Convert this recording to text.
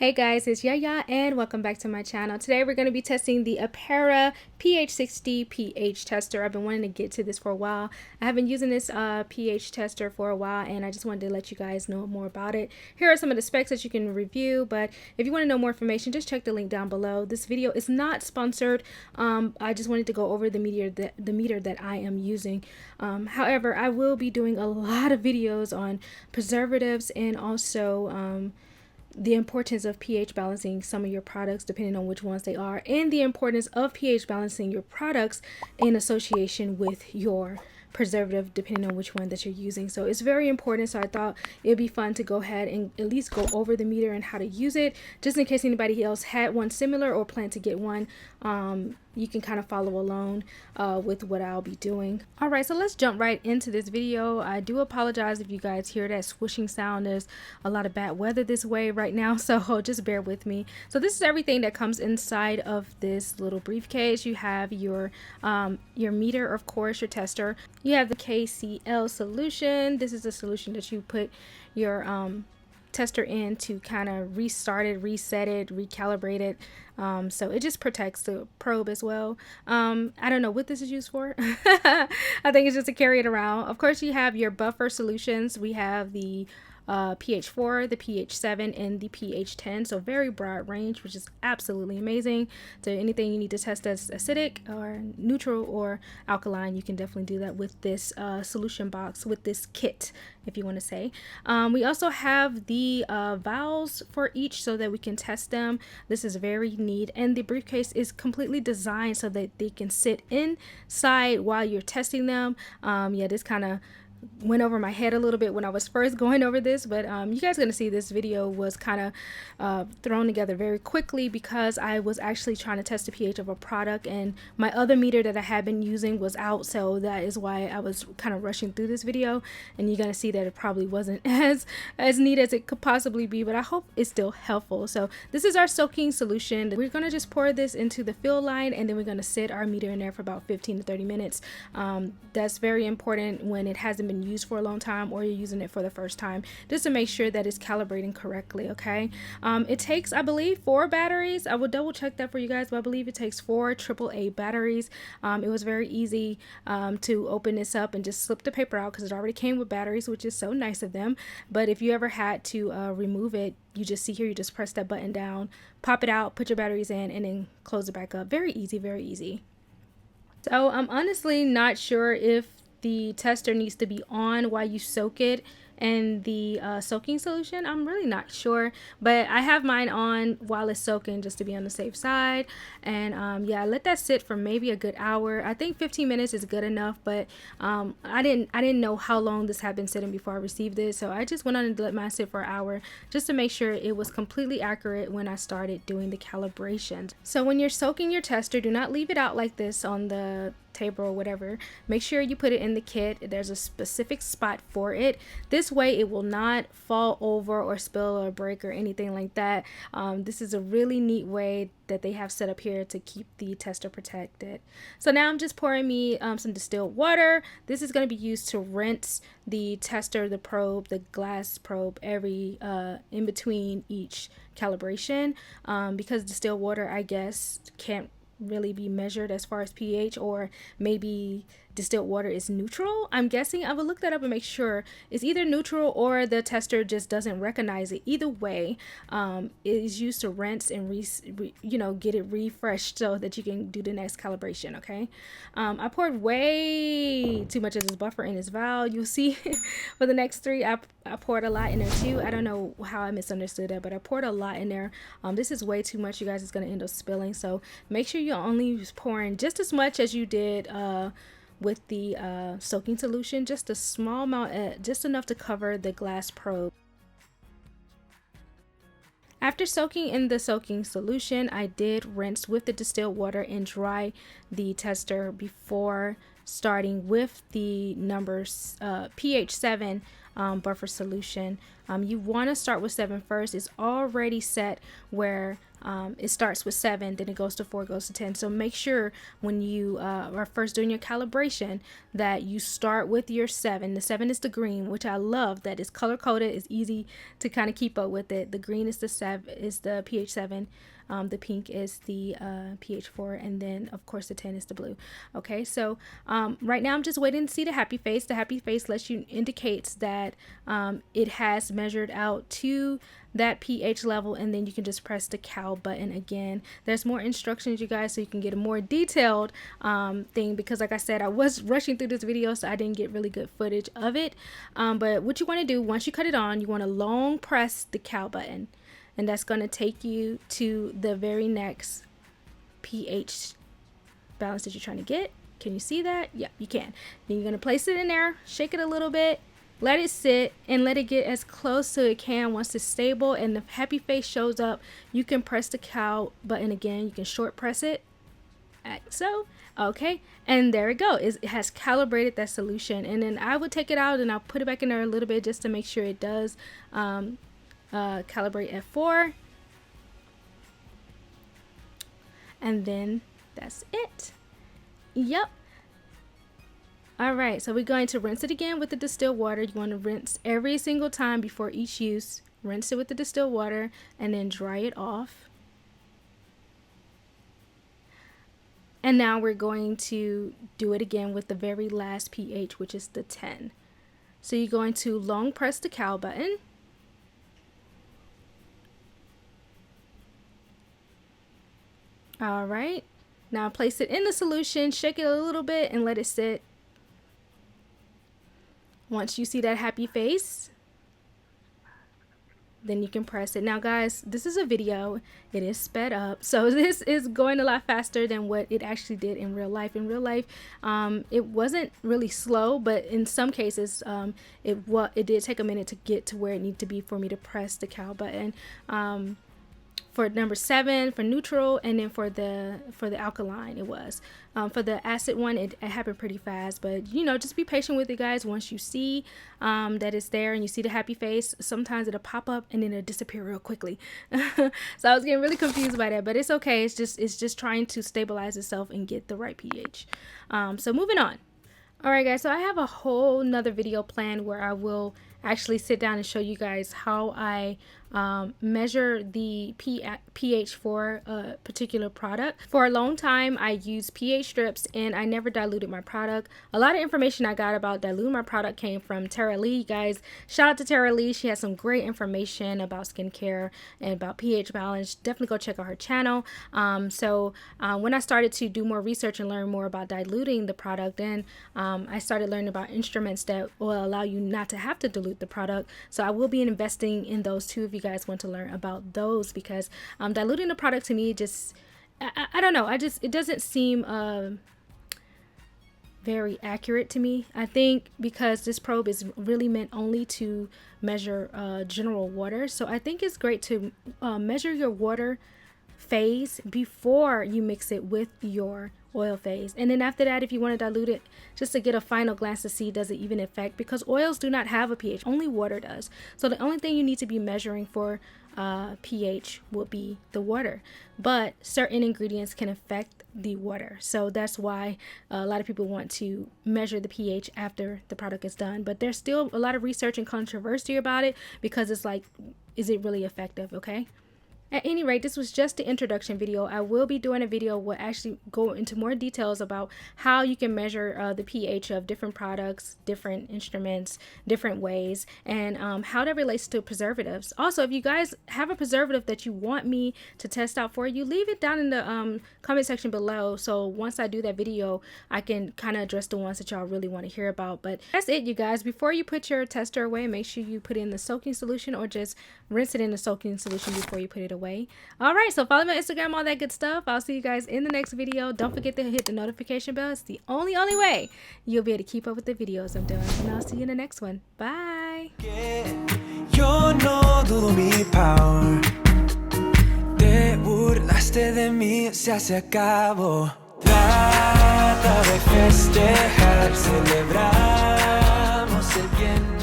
Hey guys, it's Yaya and welcome back to my channel. Today we're going to be testing the Apera pH 60 pH tester. I've been wanting to get to this for a while. I have been using this pH tester for a while and I just wanted to let you guys know more about it. Here are some of the specs that you can review, but if you want to know more information, just check the link down below. This video is not sponsored. I just wanted to go over the meter that I am using. However, I will be doing a lot of videos on preservatives and also the importance of pH balancing some of your products depending on which ones they are, and the importance of pH balancing your products in association with your preservative depending on which one that you're using. So it's very important, so I thought it'd be fun to go ahead and at least go over the meter and how to use it, just in case anybody else had one similar or plan to get one. You can kind of follow along with what I'll be doing. Alright, so let's jump right into this video. I do apologize if you guys hear that swooshing sound. There's a lot of bad weather this way right now, so just bear with me. So this is everything that comes inside of this little briefcase. You have your meter, of course, your tester. You have the KCl solution. This is a solution that you put your tester in to kind of restart it, reset it, recalibrate it. So it just protects the probe as well. I don't know what this is used for. I think it's just to carry it around. Of course, you have your buffer solutions. We have the pH 4, the pH 7, and the pH 10. So very broad range, which is absolutely amazing. So anything you need to test as acidic or neutral or alkaline, you can definitely do that with this solution box, with this kit, if you want to say. We also have the valves for each so that we can test them. This is very neat, and the briefcase is completely designed so that they can sit inside while you're testing them. Yeah, this kind of went over my head a little bit when I was first going over this, but you guys are going to see this video was kind of thrown together very quickly because I was actually trying to test the pH of a product and my other meter that I had been using was out, so that is why I was kind of rushing through this video, and you're going to see that it probably wasn't as neat as it could possibly be, but I hope it's still helpful. So this is our soaking solution. We're going to just pour this into the fill line, and then we're going to sit our meter in there for about 15 to 30 minutes. That's very important when it hasn't been used for a long time or you're using it for the first time, just to make sure that it's calibrating correctly. Okay, it takes, I believe, 4 batteries. I will double check that for you guys, but I believe it takes 4 AAA batteries. It was very easy to open this up and just slip the paper out because it already came with batteries, which is so nice of them. But if you ever had to remove it, you just see here, you just press that button down, pop it out, put your batteries in, and then close it back up. Very easy, very easy. So I'm honestly not sure if the tester needs to be on while you soak it and the soaking solution. I'm really not sure, but I have mine on while it's soaking just to be on the safe side. And yeah, I let that sit for maybe a good hour. I think 15 minutes is good enough, but I didn't know how long this had been sitting before I received this, so I just went on and let mine sit for an hour just to make sure it was completely accurate when I started doing the calibration. So when you're soaking your tester, do not leave it out like this on the table or whatever. Make sure you put it in the kit. There's a specific spot for it. This way it will not fall over or spill or break or anything like that. This is a really neat way that they have set up here to keep the tester protected. So now I'm just pouring me some distilled water. This is going to be used to rinse the tester, the probe, the glass probe every in between each calibration, because distilled water, I guess, can't really be measured as far as pH, or maybe distilled water is neutral. I'm guessing. I will look that up and make sure. It's either neutral or the tester just doesn't recognize it. Either way, it is used to rinse and get it refreshed so that you can do the next calibration. Okay, I poured way too much of this buffer in this valve. You'll see for the next 3 I poured a lot in there too. I don't know how I misunderstood that, but I poured a lot in there. This is way too much, you guys. It's going to end up spilling, so make sure you're only pouring just as much as you did with the soaking solution, just a small amount, just enough to cover the glass probe. After soaking in the soaking solution, I did rinse with the distilled water and dry the tester before starting with the numbers pH 7 buffer solution. You want to start with 7 first. It's already set where it starts with 7, then it goes to 4, goes to 10. So make sure when you are first doing your calibration that you start with your 7. The 7 is the green, which I love that it's color coded. It's easy to kind of keep up with it. The green is the pH 7. The pink is the pH 4, and then of course the 10 is the blue. Okay, so right now I'm just waiting to see the happy face. The happy face indicates that it has measured out to that pH level, and then you can just press the cal button again. There's more instructions, you guys, so you can get a more detailed thing, because like I said, I was rushing through this video, so I didn't get really good footage of it. But what you want to do once you cut it on, you want to long press the cal button, and that's going to take you to the very next pH balance that you're trying to get. Can you see that? Yeah, you can. Then you're going to place it in there, shake it a little bit, let it sit, and let it get as close to it can. Once it's stable and the happy face shows up, you can press the cal button again. You can short press it, like so. Okay, and there it goes. It has calibrated that solution. And then I would take it out and I'll put it back in there a little bit just to make sure it does calibrate at 4, and then that's it. Yep. All right, so we're going to rinse it again with the distilled water. You want to rinse every single time before each use. Rinse it with the distilled water and then dry it off. And now we're going to do it again with the very last pH, which is the 10. So you're going to long press the cal button. All right, now place it in the solution, shake it a little bit, and let it sit. Once you see that happy face, then you can press it. Now guys, this is a video. It is sped up, so this is going a lot faster than what it actually did in real life. In real life, it wasn't really slow, but in some cases it did take a minute to get to where it needed to be for me to press the cal button. For number 7 for neutral, and then for the alkaline it was. For the acid one, it happened pretty fast, but you know, just be patient with it, guys. Once you see that it's there and you see the happy face, sometimes it'll pop up and then it'll disappear real quickly. So I was getting really confused by that, but it's okay. It's just trying to stabilize itself and get the right pH. So moving on. All right guys, so I have a whole nother video planned where I will actually sit down and show you guys how I measure the pH for a particular product. For a long time I used pH strips and I never diluted my product. A lot of information I got about diluting my product came from Tara Lee, guys. Shout out to Tara Lee. She has some great information about skincare and about pH balance. Definitely go check out her channel. When I started to do more research and learn more about diluting the product, then I started learning about instruments that will allow you not to have to dilute the product. So I will be investing in those too if you guys want to learn about those, because diluting the product to me just I don't know, it doesn't seem very accurate to me. I think because this probe is really meant only to measure general water, so I think it's great to measure your water phase before you mix it with your oil phase, and then after that, if you want to dilute it, just to get a final glance to see does it even affect, because oils do not have a pH, only water does. So the only thing you need to be measuring for pH will be the water, but certain ingredients can affect the water, so that's why a lot of people want to measure the pH after the product is done. But there's still a lot of research and controversy about it, because it's like, is it really effective? Okay. At any rate, this was just the introduction video. I will be doing a video where I actually go into more details about how you can measure the pH of different products, different instruments, different ways, and how that relates to preservatives. Also, if you guys have a preservative that you want me to test out for you, leave it down in the comment section below. So once I do that video, I can kind of address the ones that y'all really want to hear about. But that's it, you guys. Before you put your tester away, make sure you put in the soaking solution, or just rinse it in the soaking solution before you put it away. All right, so follow me on Instagram, all that good stuff. I'll see you guys in the next video. Don't forget to hit the notification bell. It's the only way you'll be able to keep up with the videos I'm doing, and I'll see you in the next one. Bye. Yo no dudo mi power. Te burlaste de mí, se acabó. Trata de festejar, celebramos el bien.